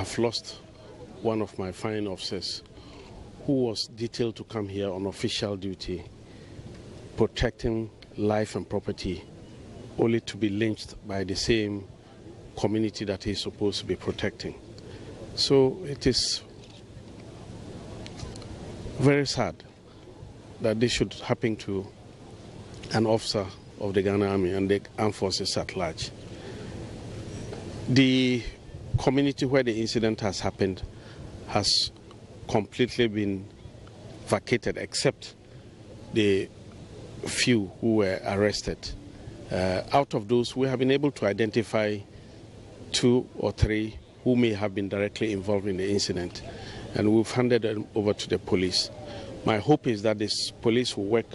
I've lost one of my fine officers who was detailed to come here on official duty, protecting life and property, only to be lynched by the same community that he's supposed to be protecting. So it is very sad that this should happen to an officer of the Ghana Army and the armed forces at large. The community where the incident has happened has completely been vacated, except the few who were arrested. Out of those, we have been able to identify 2 or 3 who may have been directly involved in the incident, and we've handed them over to the police. My hope is that this police will work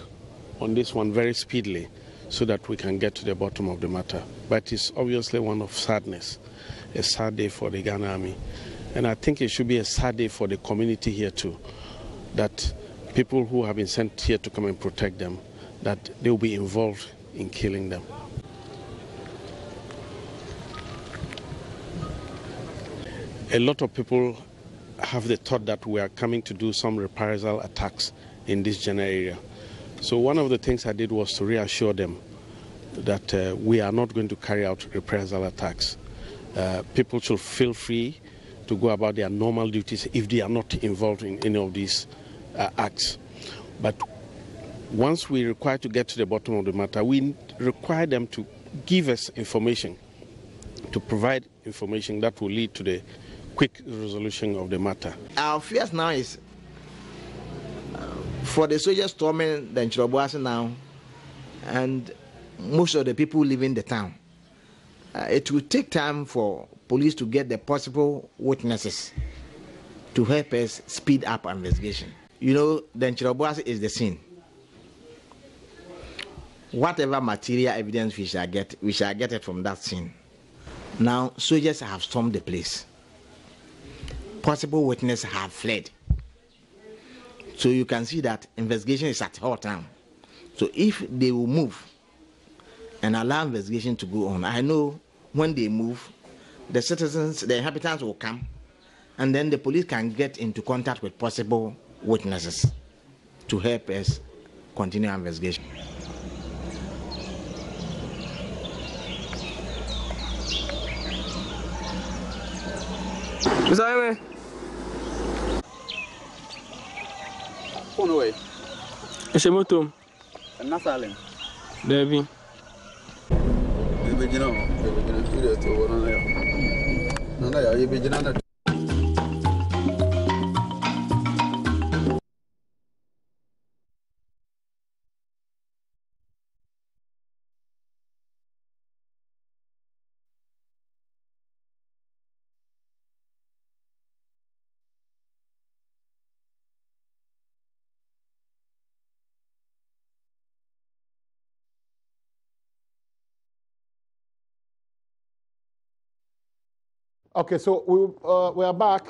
on this one very speedily so that we can get to the bottom of the matter. But it's obviously one of sadness, a sad day for the Ghana Army. And I think it should be a sad day for the community here too, that people who have been sent here to come and protect them, that they will be involved in killing them. A lot of people have the thought that we are coming to do some reprisal attacks in this general area. So one of the things I did was to reassure them that we are not going to carry out reprisal attacks. People should feel free to go about their normal duties if they are not involved in any of these acts. But once we require to get to the bottom of the matter, we require them to give us information, to provide information that will lead to the quick resolution of the matter. Our fears now is for the soldiers storming the Nchirobwase now, and most of the people living the town. It will take time for police to get the possible witnesses to help us speed up investigation. You know, the Nchirobwase is the scene. Whatever material evidence we shall get it from that scene. Now, soldiers have stormed the place. Possible witnesses have fled. So you can see that investigation is at hot time. So if they will move and allow investigation to go on, I know when they move, the citizens, the inhabitants will come, and then the police can get into contact with possible witnesses to help us continue our investigation. Mr. Away. It's a motor. And not silent. Debbie. Okay, so we are back.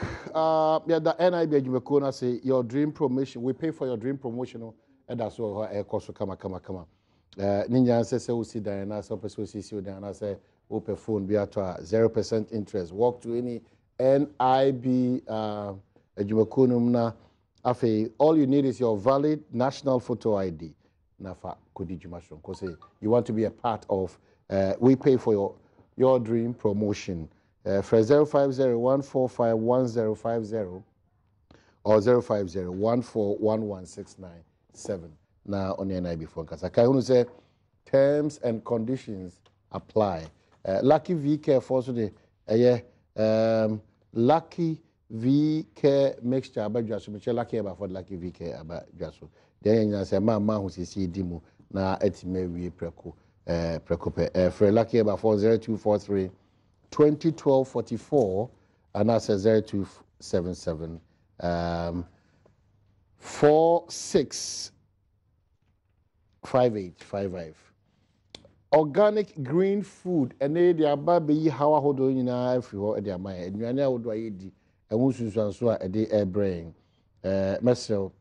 Yeah, the NIB Jumekona say your dream promotion. We pay for your dream promotion, and that's what I cost. Come. Ninja says we see Diana. So person see Diana say open phone be at 0% interest. Walk to any NIB Jumekona na. Afe, all you need is your valid national photo ID. Nafa Kudi Jumashon. Because you want to be a part of. We pay for your dream promotion. For 050-145-1050 or 050-1411697. Now on the NIB phone. Because I can say terms and conditions apply. Lucky VK for the Lucky VK mixture about just lucky about for Lucky VK about just. Then you say ma who see dimu na etime we preco for Lucky about 40243 2012-44 and that's 0277 465855. Organic green food and the ababe how a hodo nyina afi e de amaya aduane ahodo ayedi ehun sunsuanso a de airbrain mesel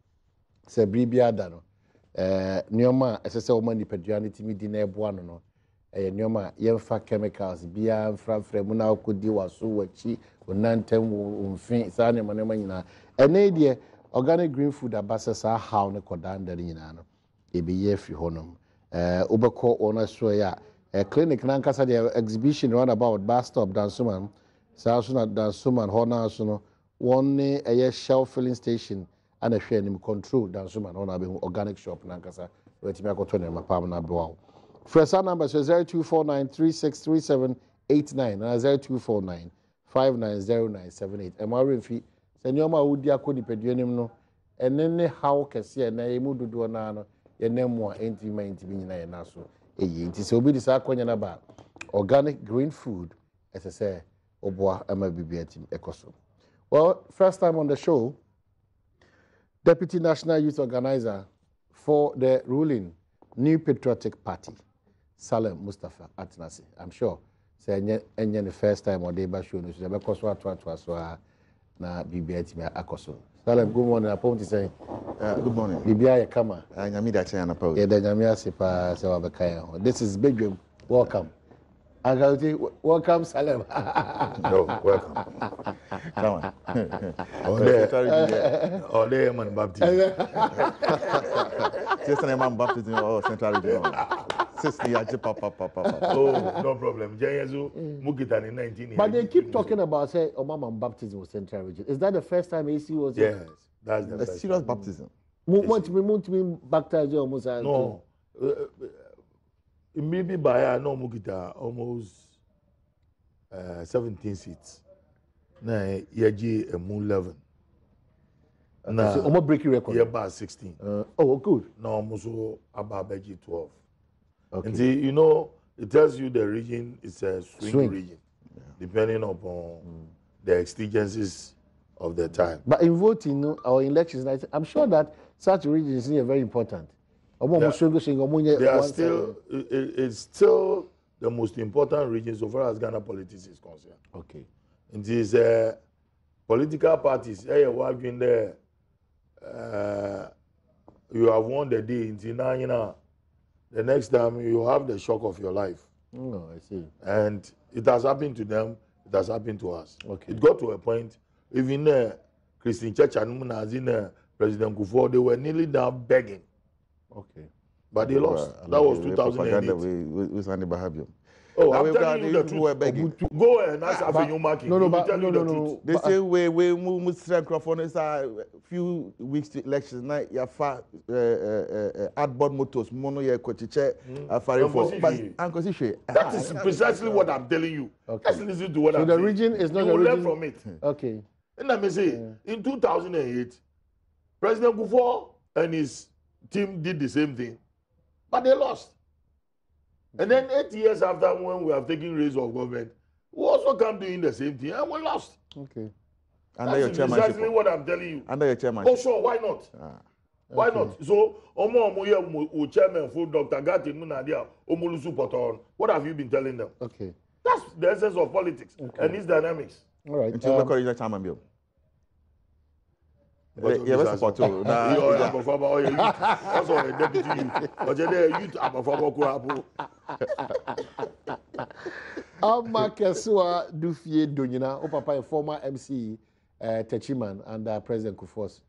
se bribia da no nioma esese o mani paduane timi di na eboa no nyoma yemfa chemicals bia mfrafre mu na okodi waso wachi onantem umfi sa ne manema nyina ene de organic green food abasa sa how ne kodanda nyina no ebiye fi honom obekọ ona so ya clinic na nkasa de exhibition run about bus stop dansuman sa so na dansuman hona so no one shelf filling station and a share nim control dansuman hona be organic shop na nkasa wetimi akoto ne mapam na bewa. First our number is 0249363789 and 0249590978. Emari fi senyoma udi akodi peduanim no enene how kese na emu dodo na no yenemu a entima nyina ye na so eyi nti se obi disa akonya na ba organic green food say oboa ama bibiatim ekoso. Well, first time on the show, Deputy National Youth Organizer for the ruling New Patriotic Party, Salem Mustafa Atnasi. I'm sure say enye the first time on the show no so be koso atwa so na bibiatim akoso. Salem, good morning. Upon to say good morning. Bibia Kama. Nyami da chen na pa. Yeah, the Nyami asipa se wa bekaya. This is Badwam. Welcome. Welcome, Salem. No, welcome. Come on. All day, man, baptism. Just man baptism or central region. Oh, no problem. Mugita in 19. But they keep talking about say Omama baptism was central region. Is that the first time AC was? Yes, that's the first serious baptism. Want me baptized almost? No. Maybe by no Mugita almost 17 seats. Na yeji a moon 11. Na so almost breaking record. Yeah, about 16. Oh, good. No, almost about beji 12. Okay. And see, you know, it tells you the region is a swing. Region, depending upon the exigencies of the time. But in voting or in elections, I'm sure that such regions are very important. They are still, it's still the most important region so far as Ghana politics is concerned. Okay. It is political parties. Working there, you have won the day until now, you know, the next time you have the shock of your life. Oh, I see. And it has happened to them, it has happened to us. Okay. It got to a point, even Christian Church and President Kufuor, they were nearly down begging. Okay. But they lost. That was 2008. We signed the behavior. Oh, I'm telling you the truth. Go and ask for your marking. No. They say we move microphone is a few weeks to election night. You have outboard motors, mono ye kochiche, afari for. That is precisely what I'm telling you. Okay. Let's listen to what I'm saying. So the region is not you the region. learn from it. Okay. And let me say, in 2008, President Kufuor and his team did the same thing, but they lost. And then 8 years after, when we have taken raise of government, we also come doing the same thing, and we lost. Okay. Under your chairmanship. That's exactly what I'm telling you. Under your chairmanship. Oh, sure, why not? Why not? So, Omo chairman for Dr. Gatti Munadia, Omolusu Poton. What have you been telling them? Okay. That's the essence of politics and its dynamics. All right. Until we call you chairman, Bill. Yeah, what's support too? Also a deputy youth. But the youth are for Amma Kesua Dufie Donyina, Papa, a former MC Techiman under President Kufuor's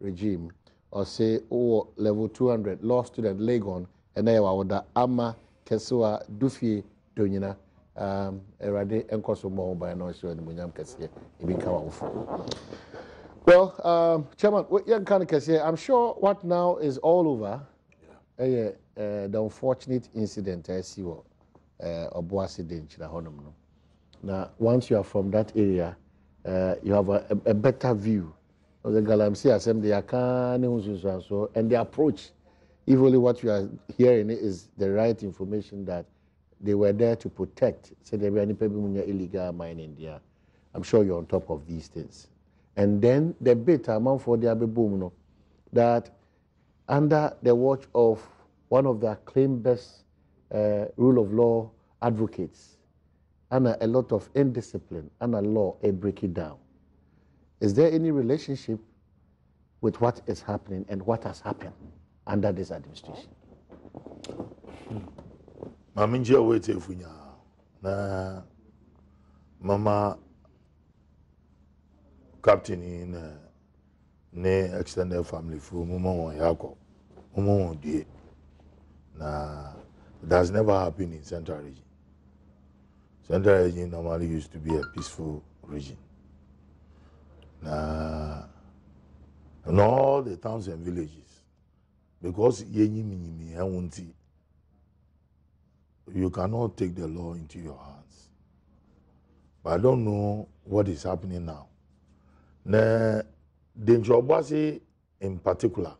regime, or say, level 200, law student Legon, and they were the Amma Kesua Dufie Donyina, Erade Enkoso Mo by no show and Munyam Kessie, Ibikawa. Well, Chairman, I'm sure what now is all over. The unfortunate incident I see now, once you are from that area, you have a better view of the Galamsey Assembly, and the approach. If only what you are hearing is the right information that they were there to protect. So there were any people illegal mining there. I'm sure you're on top of these things. And then the bit among for the Abibumuno that under the watch of one of the acclaimed best rule of law advocates, and a lot of indiscipline and a law, break it down. Is there any relationship with what is happening and what has happened under this administration? Maminje wait efunya na mama captain in ne extended family for mama won yako mama won die na it has never happened in central region. Central region normally used to be a peaceful region. Na in all the towns and villages, because you cannot take the law into your hands. But I don't know what is happening now. Na Denjobasi in particular,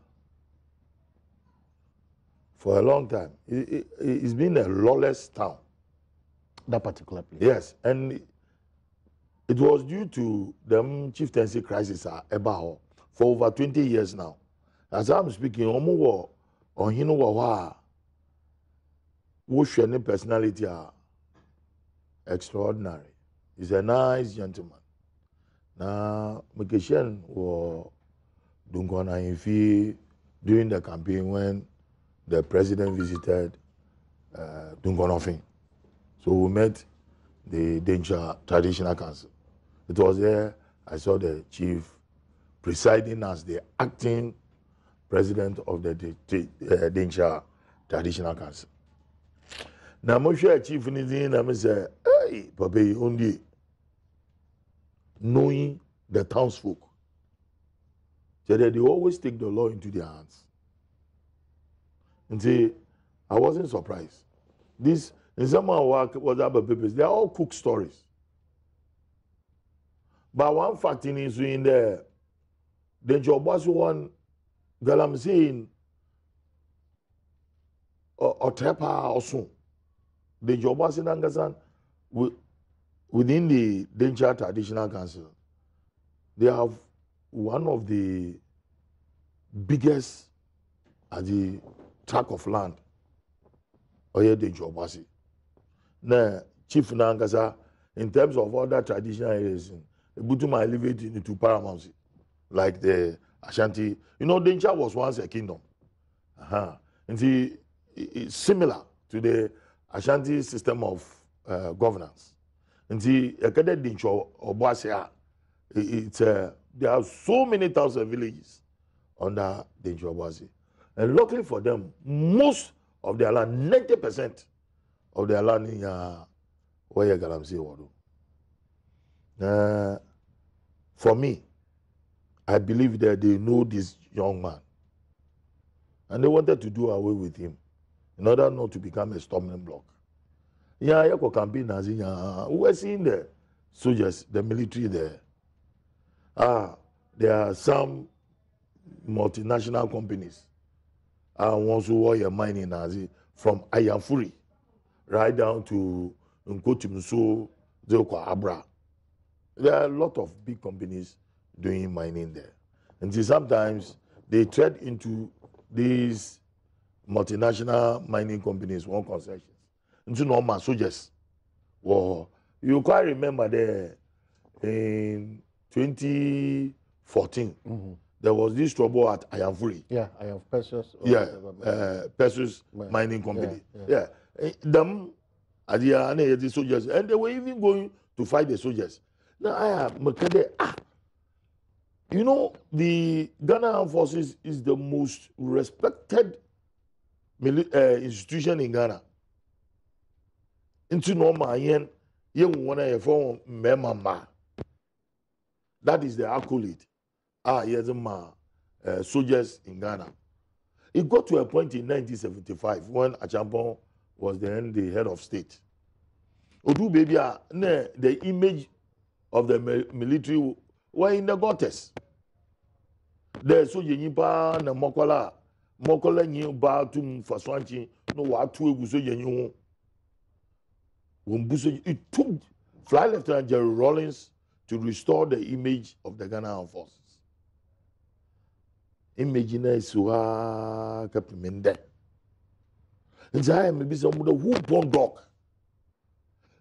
for a long time, it's been a lawless town. That particular place. Yes, and it was due to the chieftaincy crisis for over 20 years now. As I'm speaking, Omuwo on Hinowa, any personality are extraordinary. He's a nice gentleman. Now, Mekeshen was Dunkona Infi during the campaign when the president visited Dunkonofin. So we met the Danger Traditional Council. It was there I saw the chief presiding as the acting president of the Danger Traditional Council. Now, Moshe chief Nizin, I say, hey, Papa, only knowing the townsfolk. So that they always take the law into their hands. And see, I wasn't surprised. This, in some of our work, was other papers, they are all cook stories. But one fact is in the job was one, girl, I'm saying, or Trepa also. The job was in Angasan within the Danger Traditional Council. They have one of the biggest at the tract of land. Oye the job was it. Now, Chief Nangasa, in terms of other traditional areas, Butuma elevated into paramountcy, like the Ashanti. You know, Danger was once a kingdom. And it's similar to the Ashanti system of governance. And there are so many thousand villages under Danger Obuasi. And luckily for them, most of their land, 90% of their land in where Galamsey Wadu. For me, I believe that they know this young man. And they wanted to do away with him in order not to become a stumbling block. Yeah, Yako campaign as in we're seeing the soldiers, the military there. There are some multinational companies. Ones who are mining as from Ayamfuri right down to Nkotimso, Zeko Abra. There are a lot of big companies doing mining there. And sometimes they tread into these multinational mining companies, one concessions. Into normal soldiers. Well, you quite remember there in 2014, there was this trouble at Ayamfuri. Yeah, I have Perseus. Perseus Mining Company. Yeah. Them, the soldiers, and they were even going to fight the soldiers. Now I have Makede. You know, the Ghana Armed Forces is the most respected institution in Ghana. Into normal, that is the accolade. Soldiers in Ghana. It got to a point in 1975 when Achampon was then the head of state. Odu baby, the image of the military were in the gutters. The soldier nipa na mokola nyi ba tum faswanchi no wa tu egu soldier nyi ho. It took Flight Lieutenant Jerry Rawlings to restore the image of the Ghana Armed Forces. Imagine suha kapimende. Nzaya maybe somebody who born dog.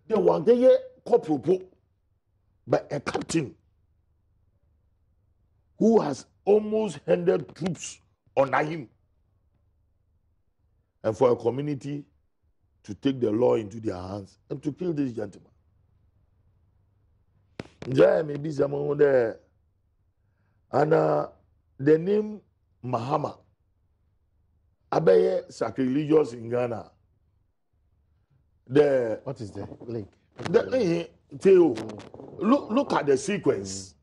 They want to get corporal by a captain who has almost handed troops on him. And for a community to take the law into their hands and to kill this gentleman. There may be someone there. And the name Mahama, Abeye sacrilegious in Ghana. What is the link? Theo, look at the sequence.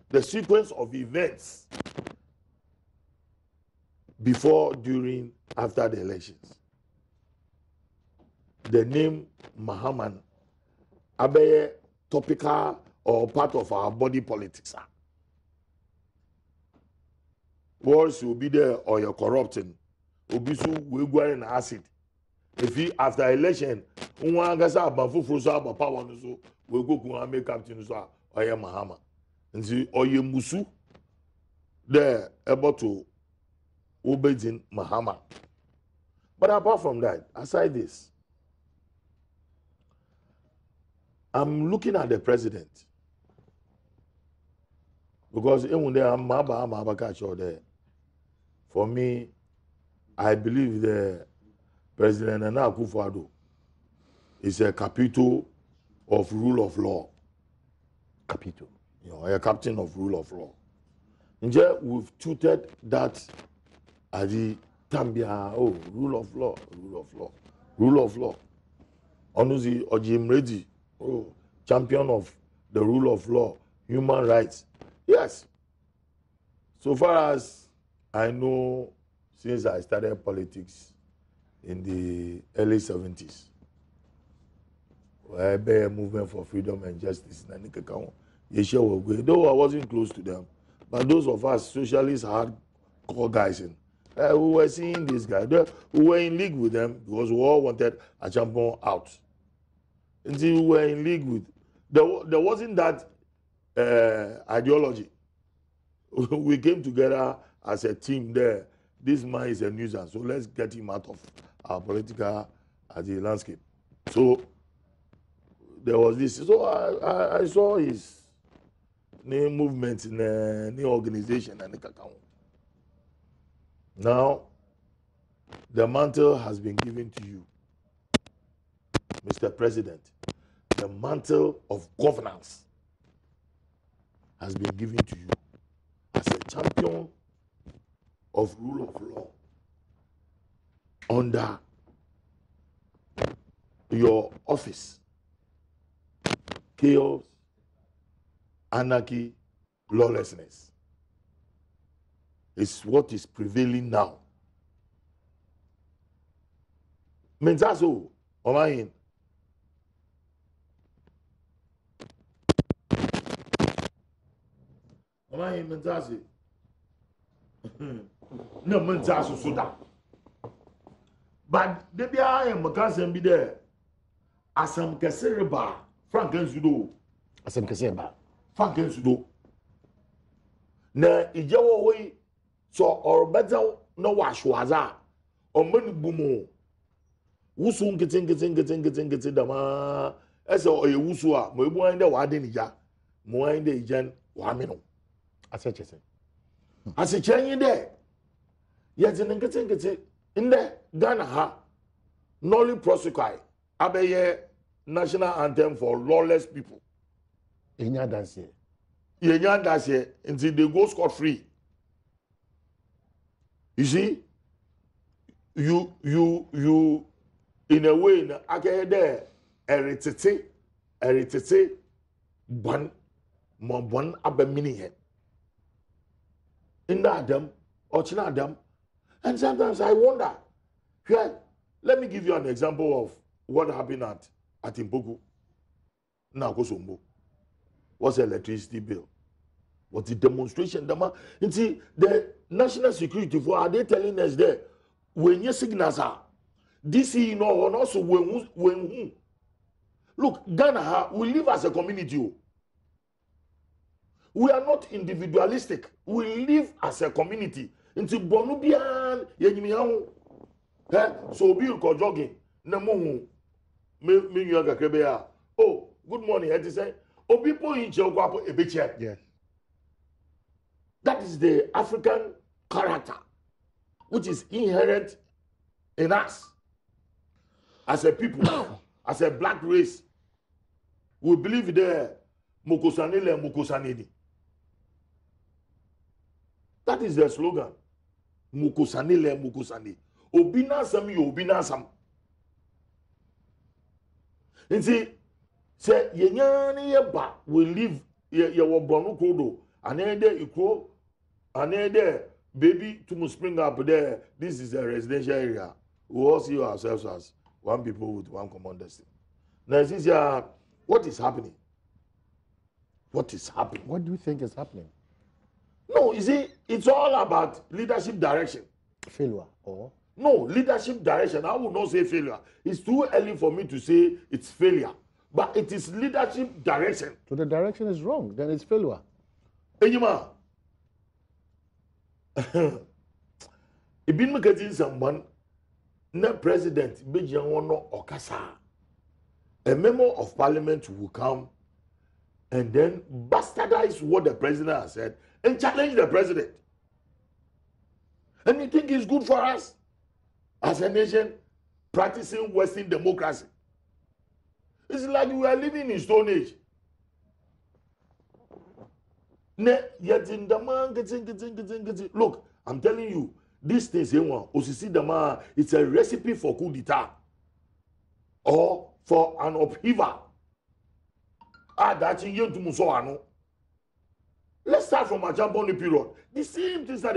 The sequence of events before, during, after the elections. The name Mahaman Abeye topical or part of our body politics. Wars will be there or you're corrupting. Obisu will go in acid. If he after election, Umwangasa Bafu Frusa Bapa so will go and make captain so or ya Mahama. And see or ye Musu there able to obey in Mahama. But apart from that, aside this, I'm looking at the president because even there I'm there. For me, I believe the President Nana Akufo-Addo is a capital of rule of law. Capital. You know, a captain of rule of law. And yet we've tutored that as the Tambia, rule of law, rule of law, rule of law. Onuzi Ojim Ready, champion of the rule of law, human rights. Yes. So far as I know, since I started politics in the early 70s, where a movement for freedom and justice, though I wasn't close to them, but those of us socialists hardcore guys in, we were seeing this guy. We were in league with them because we all wanted a champion out. And see, we were in league with. There wasn't that ideology. We came together as a team there. This man is a nuisance, so let's get him out of our political landscape. So there was this. So I saw his new movement in a new organization and now the mantle has been given to you, Mr. President. The mantle of governance has been given to you as a champion of rule of law under your office. Chaos, anarchy, lawlessness is what is prevailing now. Menzaso, Omahin. Omahin Menzazi. No Menzaso Suda. But the I am a cousin be there. Asam Kasereba, Franken Sudo. Asam Kaseba. Franken Sudo. Na ijawo way so or better no wash waza or money bumo. Wusun getting dama. Esa o ye wusua, mo ebu ande wa de nija. Mo ande ijan wa mino. Asechese. Asechenyi de. Yet in getting in the Ghana ha. Nolly prosecute. Abeye national anthem for lawless people. Inya dance. Yenya dance until they go scot free. You see, you in a way na akeye there eritete bon mo bon abamini he. In Adom or China Adom, and sometimes I wonder. Yeah, let me give you an example of what happened at Impoku. Nakosombo. What's the electricity bill? What's the demonstration? You see, the national security for are they telling us there when your signals are this you know and also when look, Ghana we live as a community. We are not individualistic. We live as a community. Into Bonubian Yenimian. So be jogging. Namu me yoga krebea. Oh, good morning. I say, oh, people in Jogwapo a bit yet. Yes. That is the African character, which is inherent in us. as a people, as a black race, we believe there Mokosanile Mokosanedi. That is their slogan. Mokosanile Mokosani. Obina sam you obina sam. And see, say yenyani yeba will live ye wabonu kodo. Anede ikro, anede baby to spring up there. This is a residential area. We all see ourselves as one people with one common destiny. Now, this what is happening? What is happening? What do you think is happening? No, you see, it's all about leadership direction. Failure or? No, leadership direction. I will not say failure. It's too early for me to say it's failure. But it is leadership direction. So the direction is wrong, then it's failure. Enyima. Ibin getting someone, the president, Bejianwono Okasa. A member of parliament will come and then bastardize what the president has said and challenge the president. And you think it's good for us as a nation practicing Western democracy? It's like we are living in Stone Age. Look, I'm telling you, this thing, it's a recipe for coup d'etat or for an upheaval. Let's start from a jump on the period. The same things that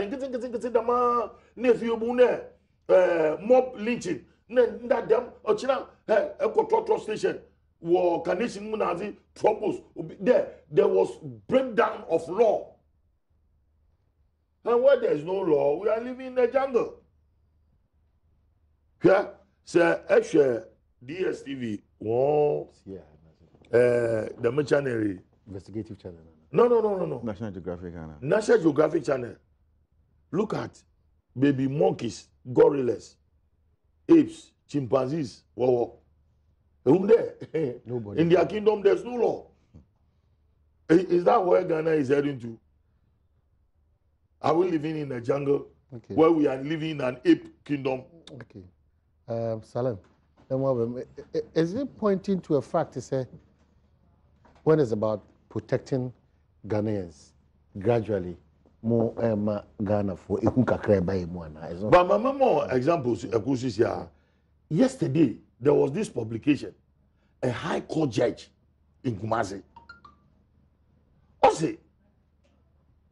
mob lynching. That them Eco station war Canadian Munazi propose there was breakdown of law. And where there is no law, we are living in the jungle. Yeah, so actually DSTV, wow, Yeah. the machinery. Investigative channel. No. National Geographic. National Geographic channel. Look at baby monkeys, gorillas, apes, chimpanzees. Wow. There. Nobody. In their kingdom, there's no law. Is that where Ghana is heading to? Are we living in a jungle where we are living in an ape kingdom? Okay. Salam. Is it pointing to a fact to say when it's about protecting Ghanaians gradually more Ghana for But my more examples yesterday there was this publication, a high court judge in Kumasi. Also,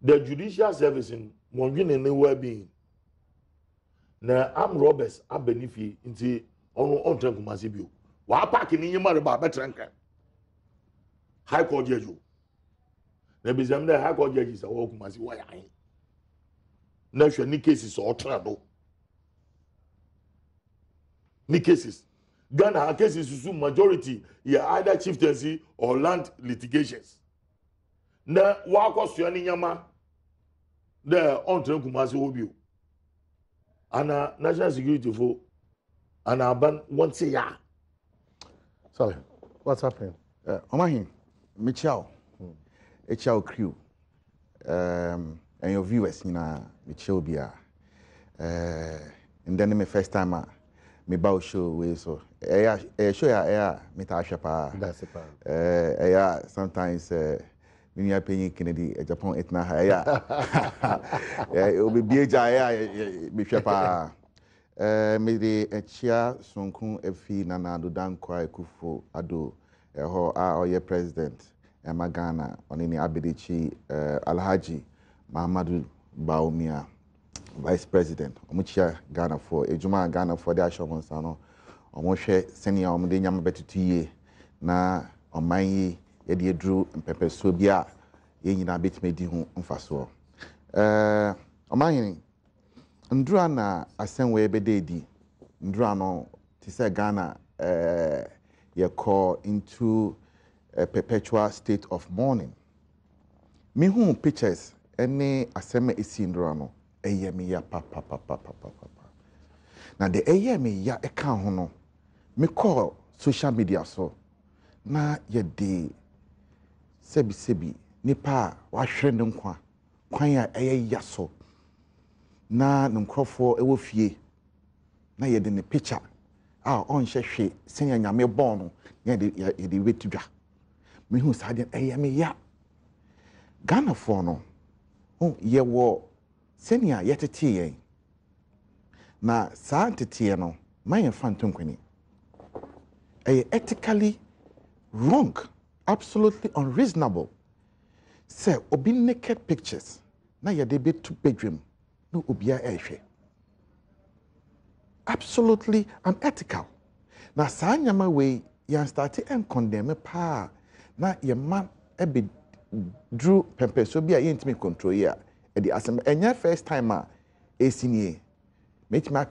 the judicial service in Monguin and well-being. Now armed robbers are benefiting into on Kumasi bill. While parking in your mother better high court judge. There be some high court judges are walking Kumasi. Why I ain't? Now, any cases or trouble. Any cases. Ghana cases is majority, yeah, either chieftaincy or land litigations. Now, what cost you any yama? There on Kumasi Obio. And national security for and ban once a year. Sorry, what's happening? Omahin, Michelle, Michelle crew, and your viewers, Michelle Bia. And then my first time, me bow show way so. Show ya, me ta shapa. That's a part. Sometimes. When you are paying Kennedy, Japan, it na it will be BJ, Bishapa. Maybe a chair, Sonkun, Efi, Nana, Dudan, Kwai, Kufu, Ado, or your president, Emma Ghana, on any Abedichi, Alhaji, Mahamadou Baumia, vice president, Omuchia Ghana for, Ejuma Ghana for the Ashomonsano, Omoshe, Senior, Omdeniam Betutie, na, on my yɛde aduru mpɛpɛsoɔ bi a yɛn nyinaa bɛtumi di ho mfasoɔ ɔmahene ndura na asɛm wɔ yɛbɛda edi ndura no te sɛ Ghana yɛkɔ into a perpetual state of mourning mehu pictures ɛne asɛm a ɛsi ndura no ɛyɛ me ya papapapapapa na de ɛyɛ me ya ɛka ho no mekɔ social media so na yɛde sebi nipa wahwere ne nkwa kwan a ɛyɛ yaso na nkrɔfo ɛwɔ fie na yɛde ne picture on hwehwe senior nyame born no ya de wetudwa me hu sade me ya Ghana for no ye wo senior yetete yen na saa tete no man fantom kwani ethically wrong, absolutely unreasonable. Say obi naked pictures na ye de be to bedroom no obia ehwe. Absolutely unethical. Na saa nyama we yan start and condemn pa na ye man be drew pempe so bia ye ntimi control ya e di asem enya first time a esinie metima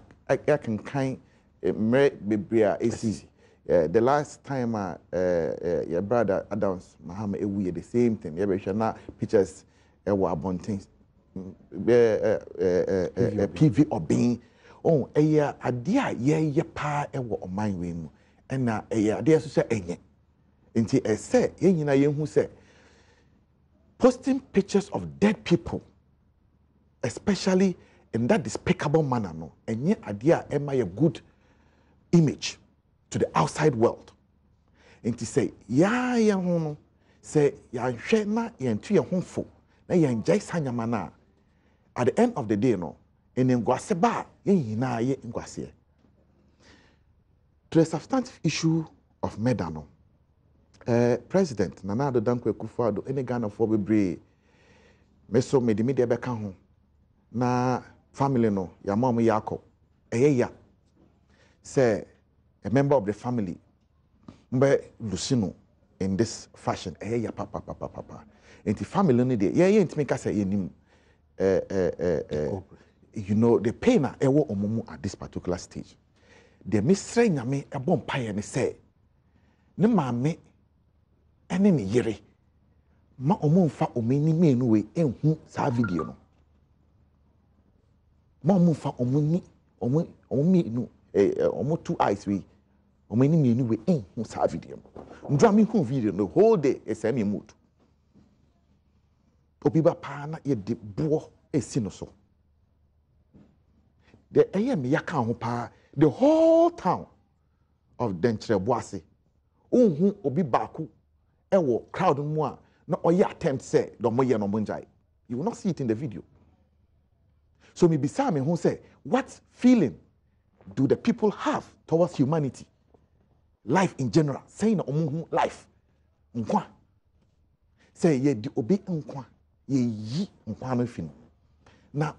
can kind mere bebria esi the last time your brother Adams Mahama we the same thing you be na pictures were abundant PV obin oh eya ade a ye pa wo oman we mu na eya ade so say enye nti say ye nyina ye hu say posting pictures of dead people especially in that despicable manner no enye ade a ema ye good image to the outside world. And to say, ya no say ya hwe na ye ntu ye honfo na ye njai sanyamana at the end of the day no en ngwase ba ye hina ye ngwase. To the substantive issue of murder no President Nana Addo Dankwa Akufo-Addo any Ghana for bebre meso me de media beka ho na family no ya mom yakọ ya say a member of the family mbe Lucino in this fashion ya papa and the family no dey ntimi ka say yenim you know the pain a ewo omumu at this particular stage the misre nyame ebom paye ne say ne maame ene ne yere ma omumfa omeni menu we enhu sa video no ma omumfa omuni omenu omo two eyes we omeni menu we enhu sa video ndra me hu video the whole day esemi mood obiba pa na ye de bo esi no so the me yaka ho pa the whole town of Dentre Boase unhu obi baako ewo crowd mu a na oye attempt say do moye no monjai you will not see it in the video so me bisa me who say what feeling do the people have towards humanity life in general saying omuhu life nkwa say ye di obi nkwa ye yi nkwa no fi no na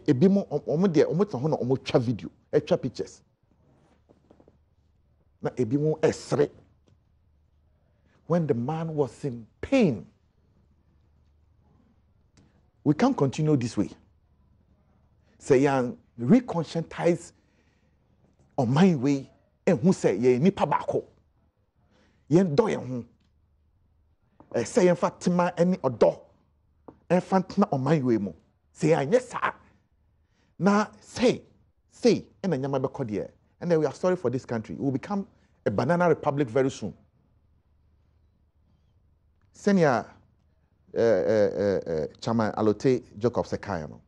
ebi mo omo de omo to ho na omo twa video twa pictures na ebi mo esre when the man was in pain. We can't continue this way. Say yan reconscientize on my way and who say ye nipa bako yen do yen ho say yan fatima any odo en fantina on my way mo say yan yes sir na say and nyama be call there and then we are sorry for this country. It will become a banana republic very soon. Senior Chairman Alote Jacob Sekaya no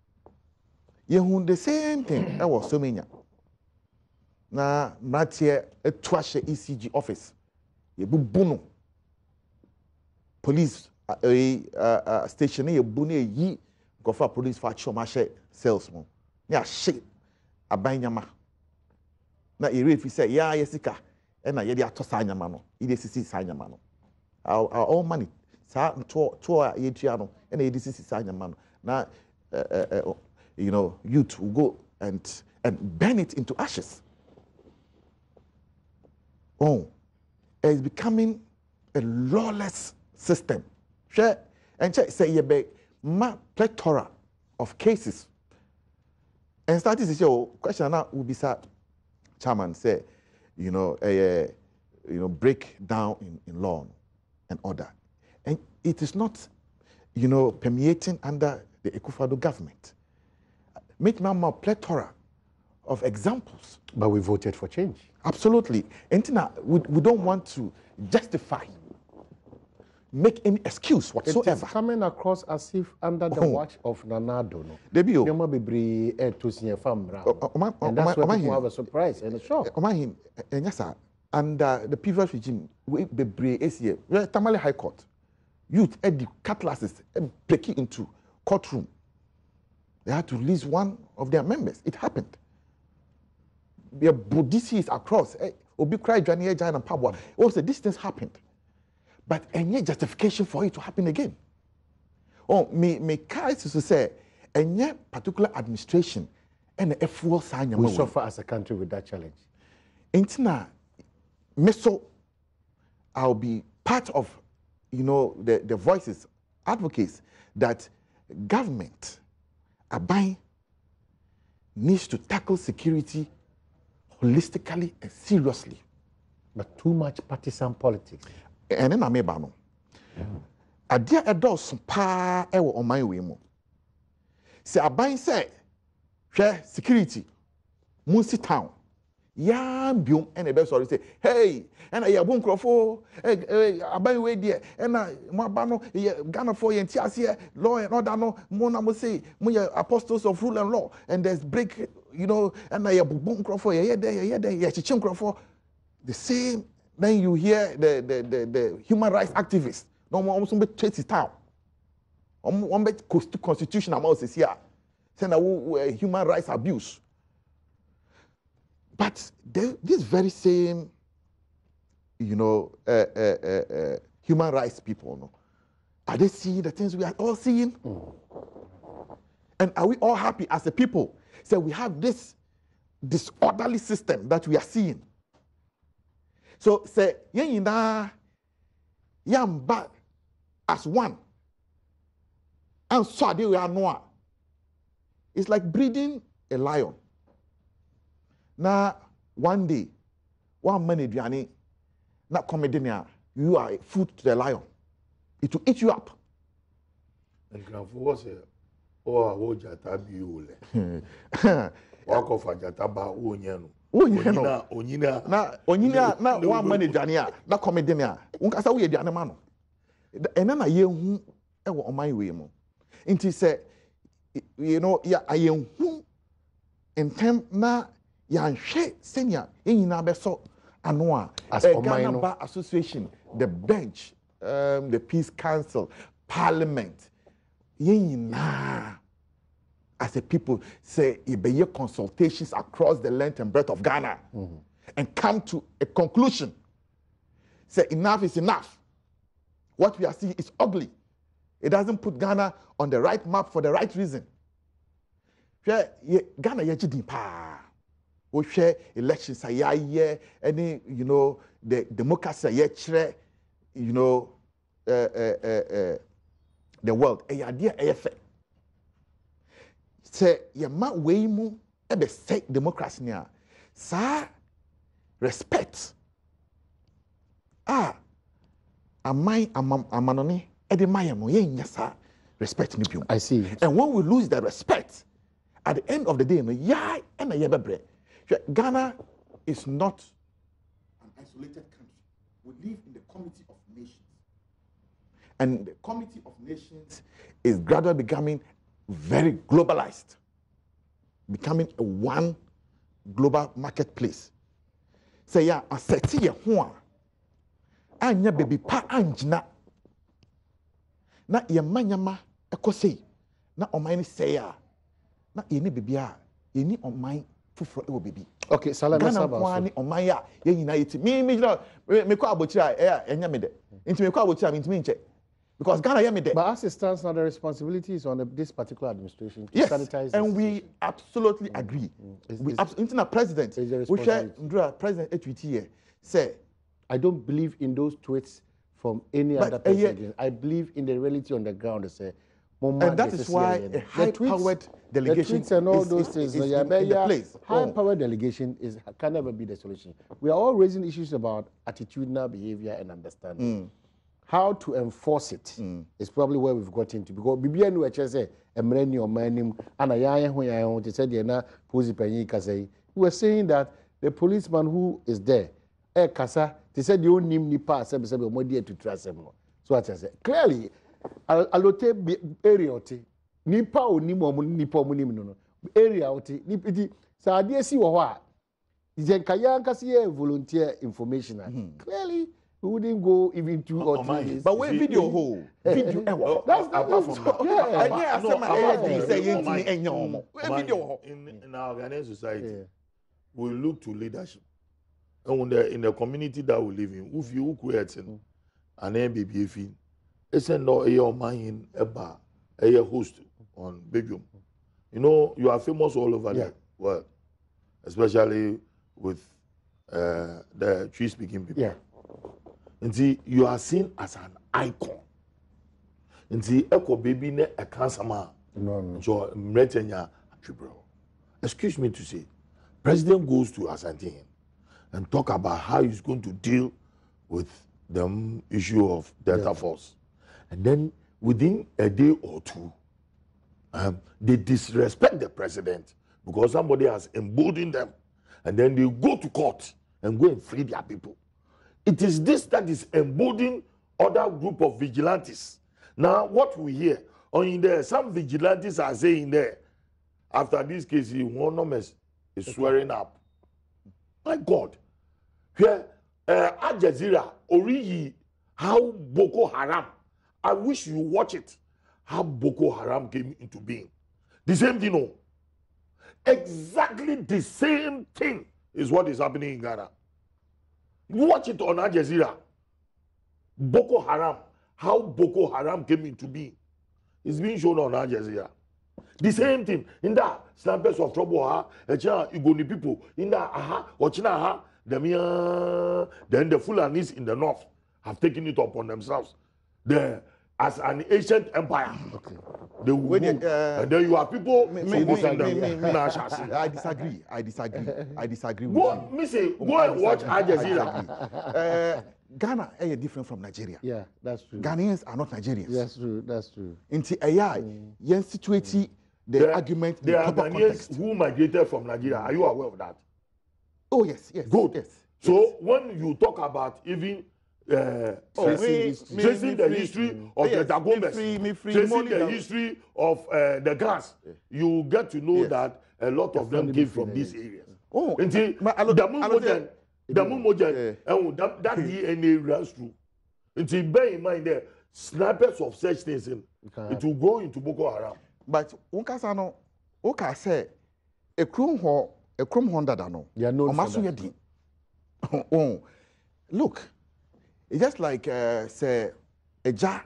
ye the same thing that was so many na matie etwashe ECG office ye bubu no police station ye bu na yi gofa police fa chomashe sales mo ya she abanyama na erefi say ya yesika e na ye de atosa anyama no ide sisi sanyama no all money sa to ye tua no e na ye de sisi sanyama no na you know youth will go and burn it into ashes. Oh, it's becoming a lawless system. Share and check say ye be plethora of cases. And starting to show question now will be sir chairman say, you know, break down in law and order. And it is not, you know, permeating under the Akufo-Addo government. Make now plethora of examples. But we voted for change. Absolutely. And we don't want to justify make any excuse It whatsoever. is coming across as if under the watch of Nanado. No? Debio. Yoma bebre to see a farm. And that's why people have a surprise and a shock. And yes, sir. Under the previous regime, we bebre ACA, Tamale High Court, youth the cutlasses breaking into courtroom. They had to release one of their members. It happened. Their Buddhists across. Obi cry Johnny Jan and Pabwa. Also, these things happened. But any justification for it to happen again. Oh, me carries to say, any particular administration and a full sign. We suffer as a country with that challenge. Intina, meso, I'll be part of, the voices, advocates that government, Abai, needs to tackle security holistically and seriously. But too much partisan politics. And then I'm able no. Adia edos pa ewo oman we mu. Se Abai say, share security, Munsi town. Yam biom and a sorry say, hey, and a yabun crofo, Abai we dear, and Mabano, Ghana for Yentiasia, law and order no, Mona must say, Muya apostles of rule and law, and there's break, and a yabun crofo, chichin crofo. The same, then you hear the human rights activists, no more almost be treated town. One bit constitution amount is here, saying human rights abuse. But this very same, human rights people, no, are they seeing the things we are all seeing? And are we all happy as a people? So we have this disorderly system that we are seeing. So say yamba as one, and so they are noa. It's like breeding a lion. Now, one day, one man Diani, not comedian, you are food to the lion. It will eat you up. And Grandfather was a Jata Biole. Walk off a Jataba Onyano. Onyina. Na one man Diania, not comedian. Unkasa we Dianamano. And then I hear who on my way. And he said, I am who in time na. Yanhwe senior na beso anoa as Ghana Bar Association, the bench, the Peace Council, Parliament, na as a people say be consultations across the length and breadth of Ghana and come to a conclusion. Say enough is enough. What we are seeing is ugly. It doesn't put Ghana on the right map for the right reason. Ghana yejidi pa. We share elections any the democracy the world idea say ye ma we mu e be say democracy nia sa respect amanoni e de maye no ye nya sa respect ni biom. I see. And when we lose that respect at the end of the day no ya e na ye bebre. Ghana is not an isolated country. We live in the Community of Nations. And the Community of Nations is gradually becoming very globalized, becoming a one global marketplace. Say, yeah, I said, see, anya baby pa anjina. Na yamanyama ekose. Na omani say ya. Na yeni baby ya. Yeni omani. Okay, Salah Ghana Omaya, United. Me call Bochia, into me call Bochia, because Ghana Yamide. But as it stands now, the responsibility is on this particular administration to yes, sanitize. And we absolutely agree. Internal president, we share President HVT say, I don't believe in those tweets from any other president. I believe in the reality on the ground. Say. And that is why a high-powered delegation the tweets and all those things is in the place. High-powered delegation can never be the solution. We are all raising issues about attitudinal behavior and understanding. How to enforce it is probably where we've got into. Because Bibia knew say emreni or manim and I said we were saying that the policeman who is there, kasa, they said you name ni pass to trust him. So So what I say clearly, allote area oti nipa oni mo nipa mo nim no area oti nipa sa ade si wo ho a Jenkaya nkasi volunteer information. Clearly, we wouldn't go even 2 or 3 days. But where video ho? Video That's apart from that. In our Ghanaian society, we look to leadership. And in the community that we live in, if you create an MBBF, it's no a man a host on Badwam. You know, you are famous all over the world, especially with the tree speaking people. Yeah. And see, you are seen as an icon. And see, Echo baby ne a cancer man. No. So, excuse me to say, President goes to Asante and talk about how he's going to deal with the issue of Delta Force. And then within a day or two, they disrespect the president because somebody has emboldened them. And then they go to court and go and free their people. It is this that is emboldening other group of vigilantes. Now, what we hear, in there, some vigilantes are saying there, after this case, one of them is swearing up. My God. Here, Al Jazeera, Origi, how Boko Haram, I wish you watch it, how Boko Haram came into being. The same thing, no. Exactly the same thing is what is happening in Ghana. Watch it on Al Jazeera. Boko Haram, how Boko Haram came into being. It's being shown on Al Jazeera. The same thing. In that, snappers of trouble, Igoni people, in that, Ochina, then the Fulanis in the north have taken it upon themselves. As an ancient empire, they will move. And then you have people supporting them. I disagree with go, you. Go and watch Al Jazeera. Ghana is different from Nigeria. Yeah, that's true. Ghanaians are not Nigerians. That's true. Inti yen situate the argument in there are proper Ghanaians context. who migrated from Nigeria. Are you aware of that? Oh yes. Good. Yes. So when you talk about even tracing the history of the Dagombes, tracing the history of the gas, you get to know that a lot of them came from these areas. Oh, the Mumojan, that DNA runs through. Until bear in mind there, snipers of such things, it will go into Boko Haram. But unkasano, uka say a chrome Honda dano. Yeah, no. Oh, look, it's just like say a jar,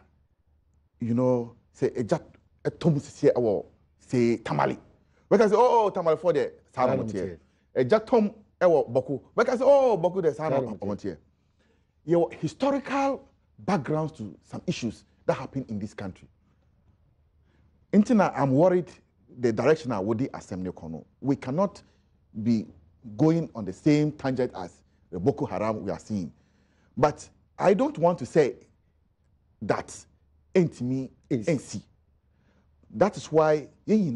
say a jar a tom say tamale. Because tamale for the salad. A jar tom boku. Because boku the salad. Your historical backgrounds to some issues that happen in this country. I'm worried the direction I would assembly kono. We cannot be going on the same tangent as the Boko Haram we are seeing. But I don't want to say that ain't me ain't see. That is why we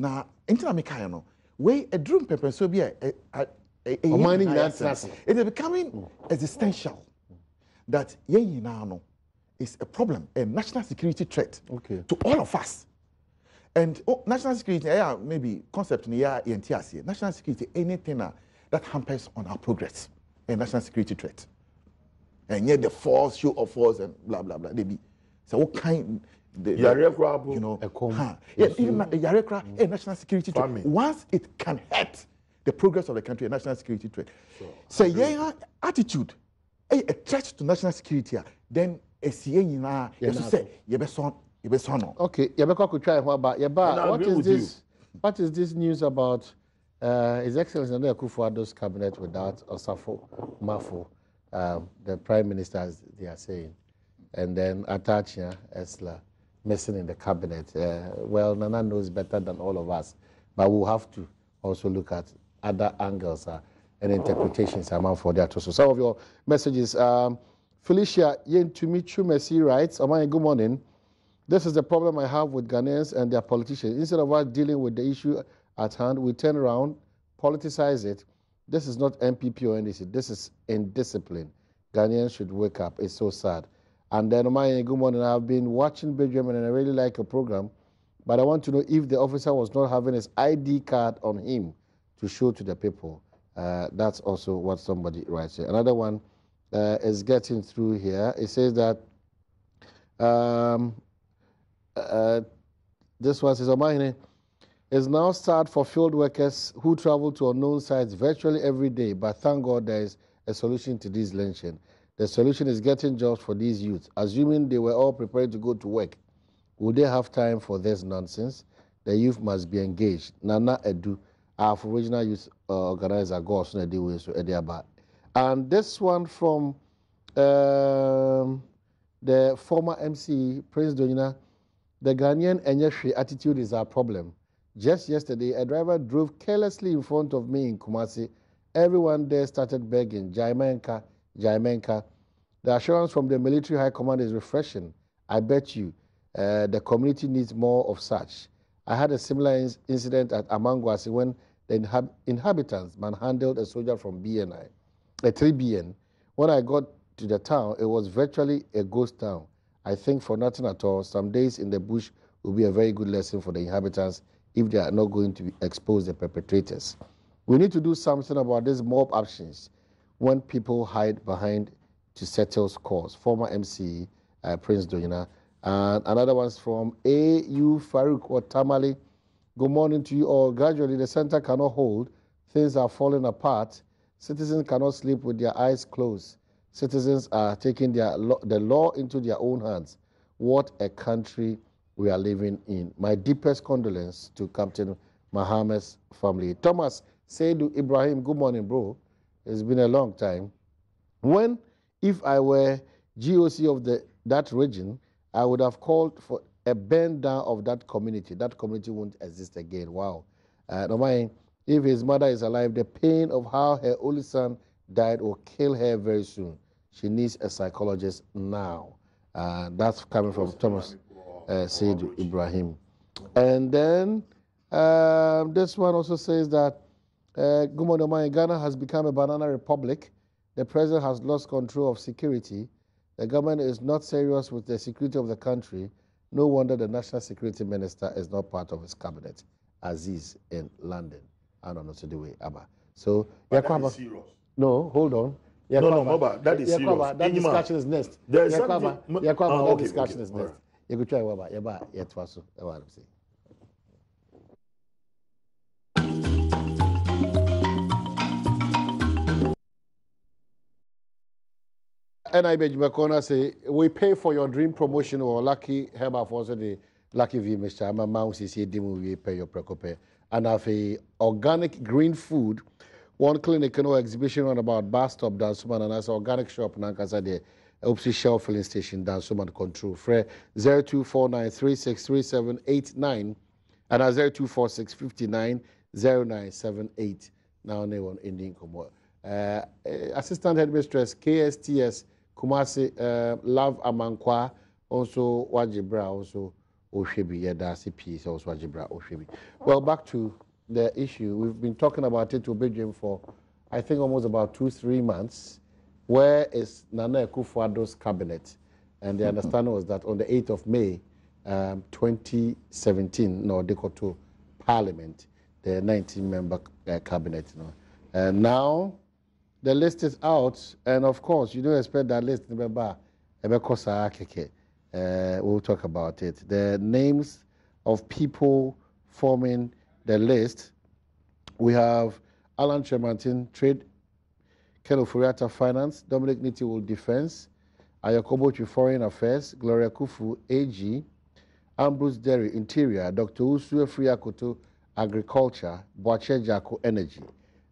a drum pepper so be it is becoming existential that is a problem, a national security threat to all of us. And national security, maybe concept in the national security, anything that hampers on our progress, a national security threat. And yet the force, show of force, and blah blah blah. They be so what kind, even a national security threat. Once it can hurt the progress of the country, a national security threat. So attitude, a threat to national security, then a say okay, Yabeko could try what is this news about His Excellency Nana Akufo-Addo's cabinet without Osafo Mafo, the Prime Minister, as they are saying, and then Atachia Esla missing in the cabinet? Well, Nana knows better than all of us, but we'll have to also look at other angles and interpretations for that also. Some of your messages. Felicia Yentumichu Messi writes, Amaya, good morning. This is the problem I have with Ghanaians and their politicians. Instead of us dealing with the issue at hand, we turn around, politicize it. This is not MPP or NDC. This is indiscipline. Ghanaians should wake up. It's so sad. And then, good morning. I've been watching Badwam and I really like your program, but I want to know if the officer was not having his ID card on him to show to the people. That's also what somebody writes here. Another one is getting through here. It says that this one says, Omahine, it's now start for field workers who travel to unknown sites virtually every day, but thank God there is a solution to this lynching. The solution is getting jobs for these youths. Assuming they were all prepared to go to work, would they have time for this nonsense? The youth must be engaged. Nana Edu, our original youth organizer, goes on a day with so about. And this one from the former MC, Prince Donyina, the Ghanaian Enyeshi attitude is our problem. Just yesterday, a driver drove carelessly in front of me in Kumasi. Everyone there started begging, Jaimenka, Jaimenka. The assurance from the military high command is refreshing. I bet you the community needs more of such. I had a similar incident at Amangwasi when the inhabitants manhandled a soldier from BNI, a 3BN. When I got to the town, it was virtually a ghost town. I think for nothing at all, some days in the bush will be a very good lesson for the inhabitants if they are not going to expose the perpetrators. We need to do something about these mob actions when people hide behind to settle scores. Former MC Prince Donyina. And another one's from A.U. Farouk or Tamale. Good morning to you all. Gradually, the center cannot hold. Things are falling apart. Citizens cannot sleep with their eyes closed. Citizens are taking the law into their own hands. What a country we are living in. My deepest condolence to Captain Mahamad's family. Thomas Seidu Ibrahim, good morning, bro. It's been a long time. If I were GOC of that region, I would have called for a burn down of that community. That community won't exist again. Wow. No mind, if his mother is alive, the pain of how her only son died will kill her very soon. She needs a psychologist now. That's coming from Thomas Seidu Ibrahim. And then this one also says that Ghana has become a banana republic. The president has lost control of security. The government is not serious with the security of the country. No wonder the national security minister is not part of his cabinet. Aziz in London. I don't know to the way, Abba. So, but that is serious. No, hold on. No, Baba, that is serious. That discussion is next. There is something. That discussion is next. You could try Baba. Yaba, yet was so. That's what I'm saying. NIB Jumekona say we pay for your dream promotion or lucky herba for the lucky V Mr. I'm a mouse is here we pay your precope and have a organic green food. One clinic no exhibition on about bus stop down Suman and as organic shop Nankasa de Opsi Shell filling station down Suman control. Fre 0249363789 and 0246590978. Now they want Indian Komo. Assistant Headmistress KSTS Kumasi Love Amankwa also Wajibra also Oshebi Yeda CP also Wajibra Oshebi. Well, back to the issue. We've been talking about it to Badwam for I think almost about 2-3 months. Where is Nana Akufo-Addo's cabinet? And the understanding was that on the 8th of May 2017, they got to Parliament, the 19-member cabinet. And now the list is out, and of course, you don't expect that list. We'll talk about it. The names of people forming the list. We have Alan Tremantin, Trade, Ken Ofuriatta, Finance, Dominic Nitiwul, Defense, Ayakobochi, Foreign Affairs, Gloria Kufu, AG, Ambrose Derry, Interior, Dr. Usu Friakoto, Agriculture, Boache Jako, Energy,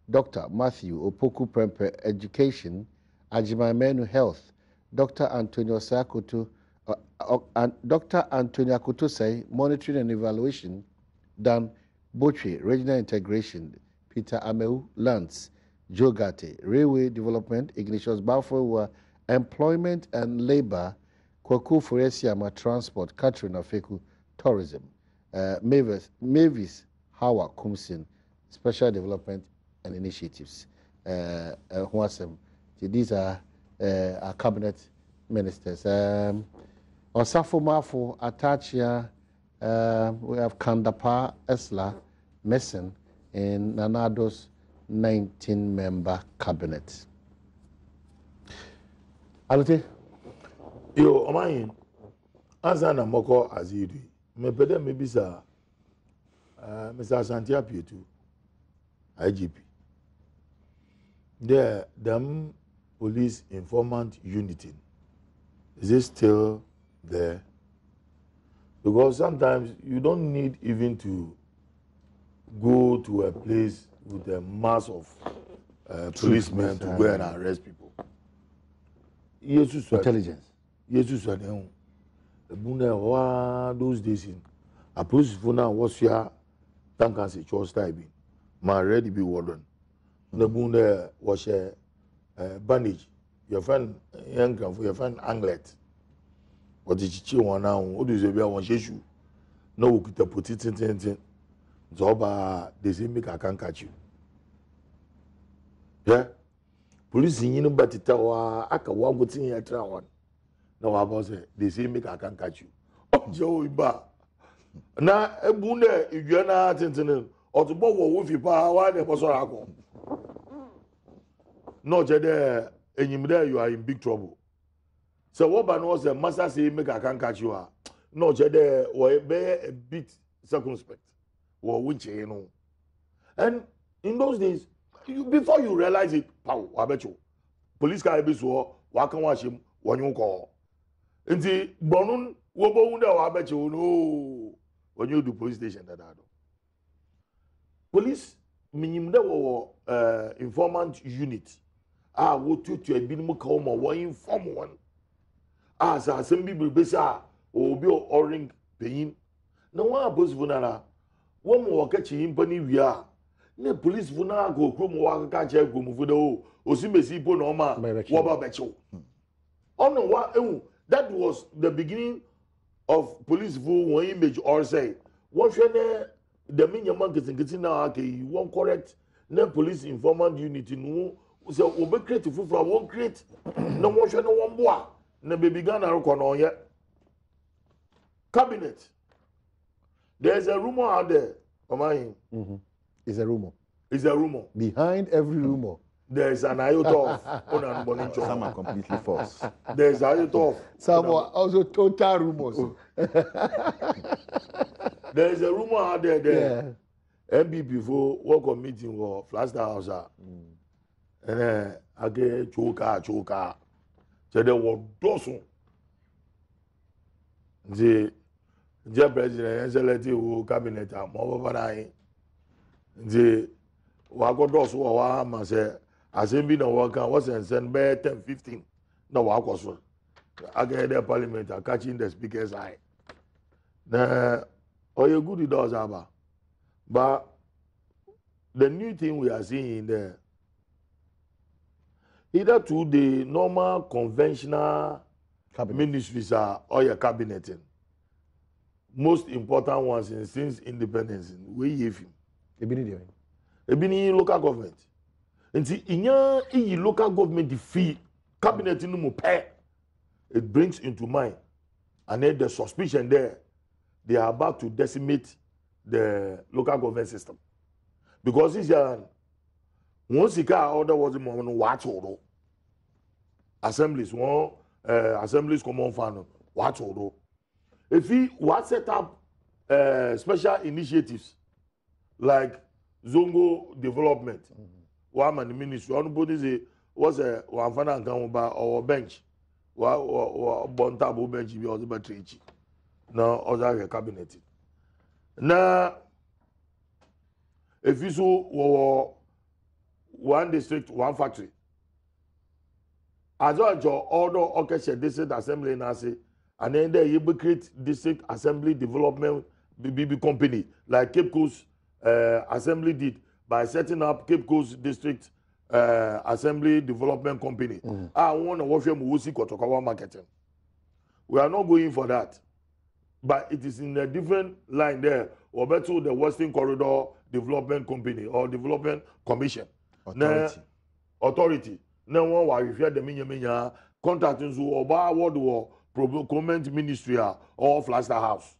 Dr. Matthew Opoku Prempe, Education, Ajimamenu, Health, Dr. Antonio Sakoto, Dr. Antonio Akutosei, Monitoring and Evaluation, Dan Boche, Regional Integration, Peter Ameu, Lands, Joe Gate, Railway Development, Ignatius Balfour, Employment and Labor, Kwaku Foresiama, Transport, Catherine Afeku, Tourism, Mavis Hawa Kumsin, Special Development and Initiatives. These are our cabinet ministers. Osafo Mafo, Atachia, we have Kandapa Esla Messen in Nanado's 19-member cabinet. Alute? Yo, Omayin, Ansa na Moko Aziri, me pede me bisa Mr. Santia Pietu, IGP. There, them police informant unity, is it still there? Because sometimes you don't need even to go to a place with a mass of policemen to go and arrest people. Intelligence. Jesus and those days in a police for now was your tank and say church type. My ready be warden. The bunda was a bandage. Your friend young for your friend anglet. What did you want now? What is the one issue? No, we could put it in. Zoba, they say make I can't catch you. Yeah? Police in you, but it I can walk with in your one. No, I was they say make I can't catch you. Oh, Joe, ba. Now, a bunda, if you're not intending, or to bow with your power, why was all no, Jade, and you are in big trouble. So, what ban was the master say make I can't catch you? No, Jade, or a bit circumspect. Or which you know. And in those days, before you realize it, pow, I bet you, police can be so, walk and watch him when you call. And the Bonun, Wobunda, I bet you know when you do police station that I do. Police, minimum informant unit. What to a bit more calm or one inform one. As some people be or be or pain. No one post Vunana. One more catch him, Penny, we are. Ne police Vuna go, Krum, catch a Gumufudo, or Simesi Ponoma, Waba Becho. Oh no, what? That was the beginning of police one image or say, what should the minion monkeys and getting now, you won't correct no police informant unity, no, so we create to food from one crate, no one should know one boy, no baby gun or yet. Cabinet. There's a rumor out there, Omayin. It's a rumor. It's a rumor. Behind every rumor, there's an iota of Some are completely false. There's an iota of. some are also total rumors. There's a rumor out there that MBP for work on meeting for Flaster House. And I get choka. So there were dozen. The president select who cabinet am over na the wa go dos wa ma say assembly na work was send by 10-15 na wa go so again the parliament are catching the speaker's eye na you good it does aba but the new thing we are seeing there either to the normal conventional ministries are or your cabinet most important ones since independence we give him ebini local government nti inya iyi local government defeat cabinet no mo pay it brings into mind and then the suspicion there they are about to decimate the local government system because this year once you got order was the moment watch all assemblies one assemblies common fund watch all if he was set up special initiatives like Zongo development, one man the ministry, anybody say was a one fan and come by our bench, one table bench be also battery. Now other cabinet. Now if you saw one district, one factory, as well as your order orchestra district assembly now say. And then there you create district assembly development BB company like Cape Coast Assembly did by setting up Cape Coast District Assembly Development Company. I want to watch them Kotokawa marketing. We are not going for that, but it is in a different line there. Or better the Western Corridor Development Company or Development Commission. Authority. Now one if you the minya contracting so oba award or procurement ministry or Flaster House.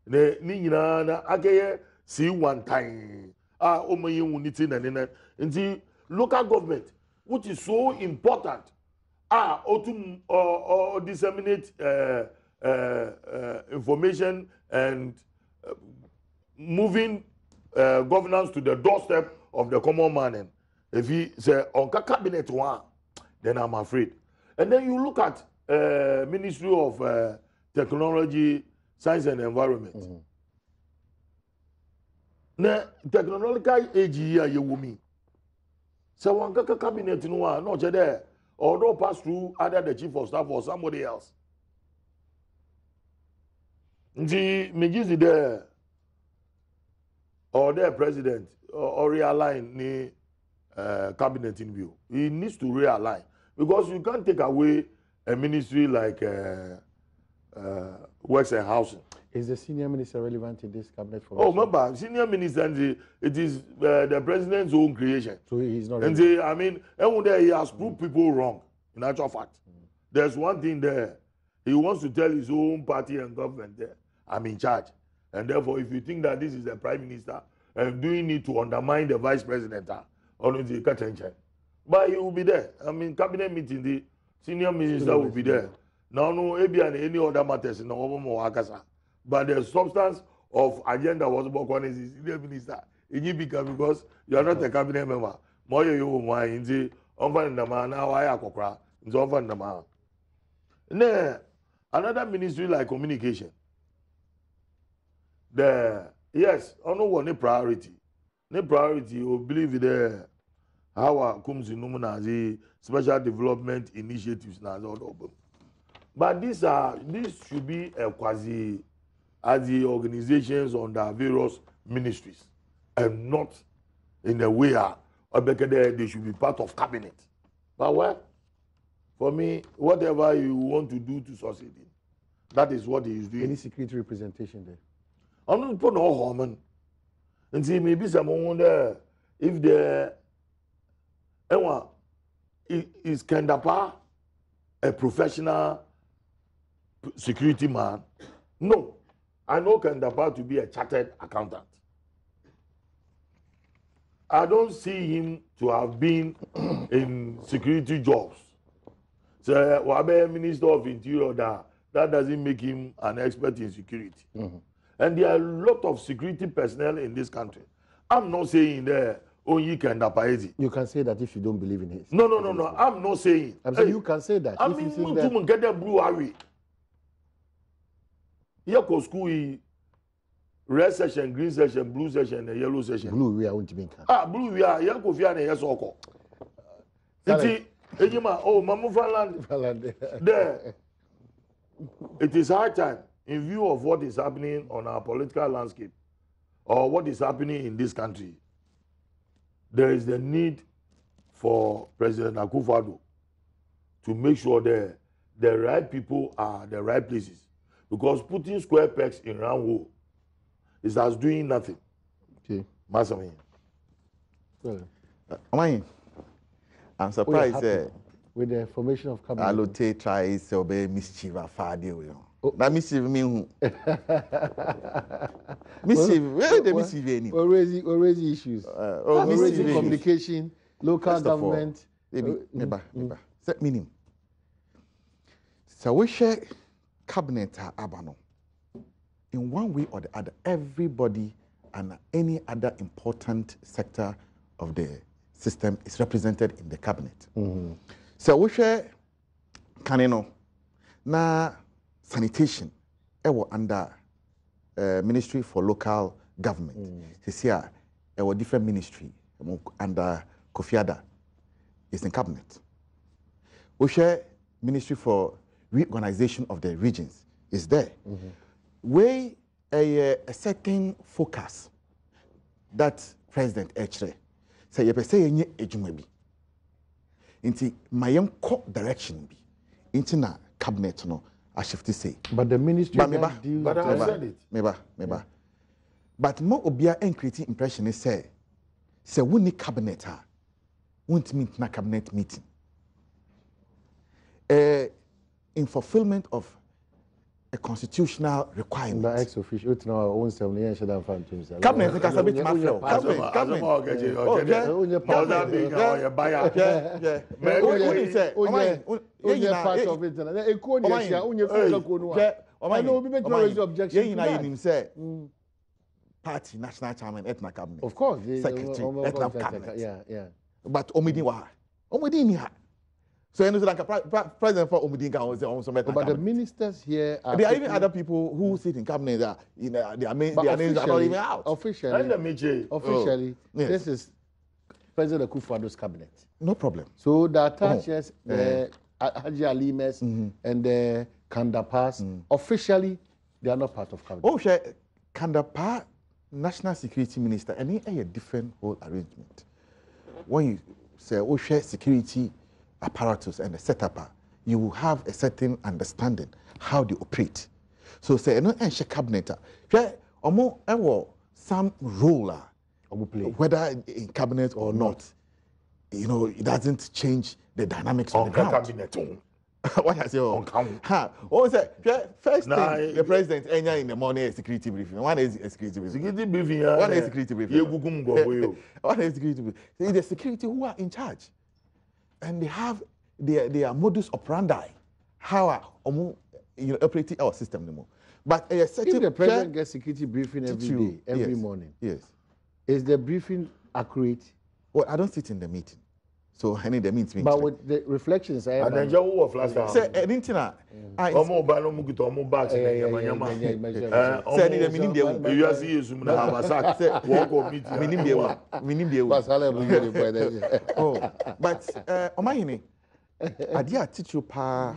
Ne ni nyina na akeye see one time. Omoye unity na nene. Nti local government, which is so important, or disseminate information and moving governance to the doorstep of the common man. If he say on cabinet one, then I'm afraid. And then you look at Ministry of Technology, Science and Environment. Na technological age here you women. So one cabinet no one not there or no pass through either the chief of staff or somebody else. The Mejizi there or their president or realign the cabinet in view. He needs to realign because you can't take away a ministry like Works and Housing. Is the senior minister relevant in this cabinet formation? Oh, remember, senior minister, it is the president's own creation. So he's not. And they, I mean, he has proved people wrong. In actual fact, there's one thing there. He wants to tell his own party and government there, I'm in charge. And therefore, if you think that this is the prime minister and doing it to undermine the vice president, only the attention. But he will be there. I mean, cabinet meeting, the senior minister will be there. Now, no, any other matters in the Akasa. But the substance of agenda was about one is the senior minister. Because you are not a cabinet member. More you want in the man now I akokra. It's over the man. Another ministry like communication. Yes, I know what the priority. The priority you believe there how comes in the special development initiatives now. But this should be a quasi as the organizations under various ministries and not in a way they should be part of cabinet. But well, for me, whatever you want to do to succeed in, that is what he is doing. Any security representation there? I'm not putting no harm. And see, maybe someone wonder if the is Kendapa a professional security man? No. I know Kendapa to be a chartered accountant. I don't see him to have been in security jobs. So, Wabe Minister of Interior, that doesn't make him an expert in security. And there are a lot of security personnel in this country. I'm not saying there only Kendapa. You can say that if you don't believe in his. No. I'm not saying. I'm saying you can say that. I mean, you get the blue away. Here go school, red session, green session, blue session, and yellow session. Blue we are going to be. Blue we are. Here go fiya ne yes oko. Iti, ejima, Mamu Finland. There, it is high time, in view of what is happening on our political landscape, or what is happening in this country. There is the need for President Akufo-Addo to make sure that the right people are the right places. Because putting square pegs in round hole is as doing nothing. Okay. Masami. I'm surprised with the formation of cabinet. Alote tries to obey mischief afade. That mischief mean who? Mischief, where the mischief any? We're raising issues. We're raising communication, local government. Neba. Set meaning. So we share cabinet abano. In one way or the other, everybody and any other important sector of the system is represented in the cabinet. So we share kanino na sanitation under Ministry for Local Government. This here a different ministry under Kofi Adda is in cabinet. We share Ministry for Reorganization of the Regions is there. Where a certain focus that President Echre say you say any ejuma bi. Inti mayem co direction bi. Inti na cabinet no I shift to say. But the ministry but I said it. Meba. But mo obia en creating impression is say we need cabinet won't meet na cabinet meeting. in fulfillment of a constitutional requirement. The ex-official, it's now own 7 years and I'm fine to Cabinet, because a bit mafia. Cabinet. Party national chairman etna cabinet. Of course, secretary etna cabinet. Yeah. But Omidi wa. Omidi ni ha. So you know like president for Omidi can also make. But the ministers here there are even other people who sit in cabinet that you know their names are not even out. Officially, this is President Akufo-Addo's cabinet. No problem. So the attachers, the Haji Alimes and the Kandapas, officially they are not part of cabinet. Oh, sure. Kandapa National Security Minister, and a different whole arrangement. When you say, oh, share security apparatus and a setup, you will have a certain understanding how they operate. So, say, no, and share cabinet, share some role, whether in cabinet or not, you know, it doesn't change the dynamics of the ground. Cabinet. What I say, first thing the president in the morning is security briefing. One is a security briefing. One is security briefing. One is security briefing. The security who are in charge, and they have their modus operandi, how operating our system anymore. But a certain if the president gets security briefing every day, every morning. Yes. Is the briefing accurate? Well, I don't sit in the meeting. So I need the meeting. But with the reflections, I and then you will last time. Say anything. Omo ba no mugi to omo bags na yama. Say any the meaning dey. You are see Zoom na Abasak. Say work of meeting. Meaning dey. Oh, but omahini ade a teach you pa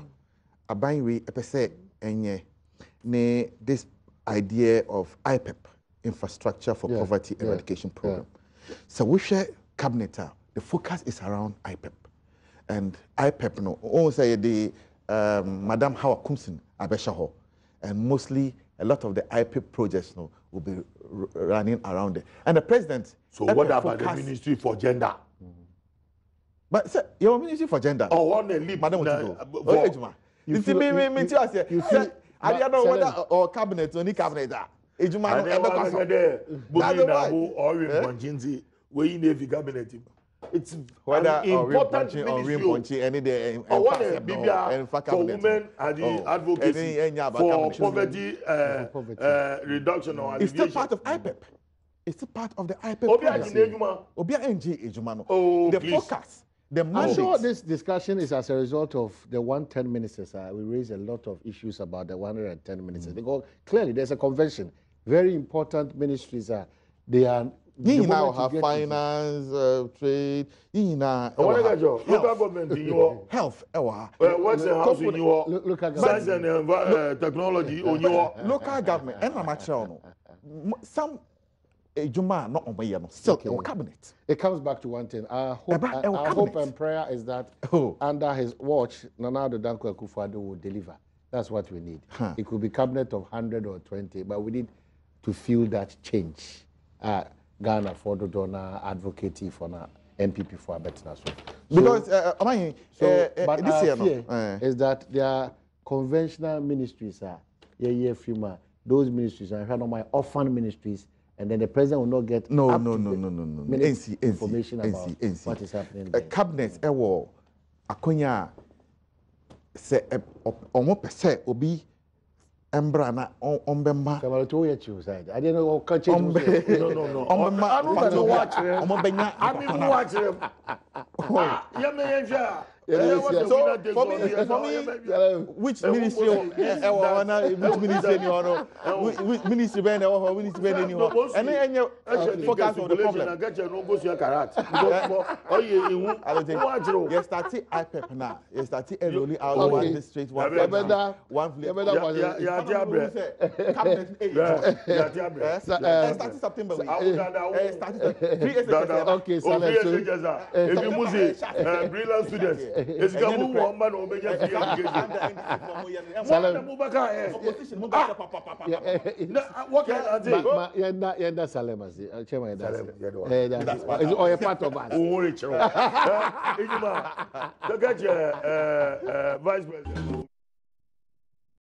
abanwe epese enye ne this idea of IPEP, infrastructure for poverty eradication program. So we share cabinet. The focus is around IPEP. And IPEP, no, almost say the Madam Hawa Kumsin Abeshaho. And mostly a lot of the IPEP projects no, will be running around it. And the president. So what about the Ministry for Gender? But sir, your Ministry for Gender. Oh, one leap. Madam Otigo. You see, I don't know whether or cabinet or any cabinet. Ejuma we need the cabinet. It's whether an important ministry. Any day and for women and the advocacy for poverty reduction or it's still part of IPEP. It's still part of the IPEP. The focus, the mandate. I'm sure this discussion is as a result of the 110 ministers. We raised a lot of issues about the 110 ministers. Because clearly there's a convention. Very important ministries they are. You now have finance, trade. You now local government in your health. What's the house in your science and technology on your local government? And I'm actually some Juma not on my still in cabinet. It comes back to one thing. Our hope and prayer is that under his watch, Nana Addo Dankwa Akufo-Addo will deliver. That's what we need. It could be cabinet of 100 or 20, but we need to feel that change. Ghana for the donor advocating for na MPP for a better national. Because but this year is that there are conventional ministries those ministries are my orphan ministries, and then the president will not get no information about what is happening. Cabinet akonya se omo pese obi Embrana ombemba. I didn't know what country. No. I don't watch them. I mean, watch them. So for me, which ministry? Which ministry? And then focus on the problem. You started IPEP now. You started enrolling out one district, one started September. Okay, brilliant students. Esikamu wo man obeja free education. Salem Mubaka opposition Mubaka papa. What can I say? Yenda Salem as chairman that's or a part of us. Oh, Richard. Ejima. Look at vice president.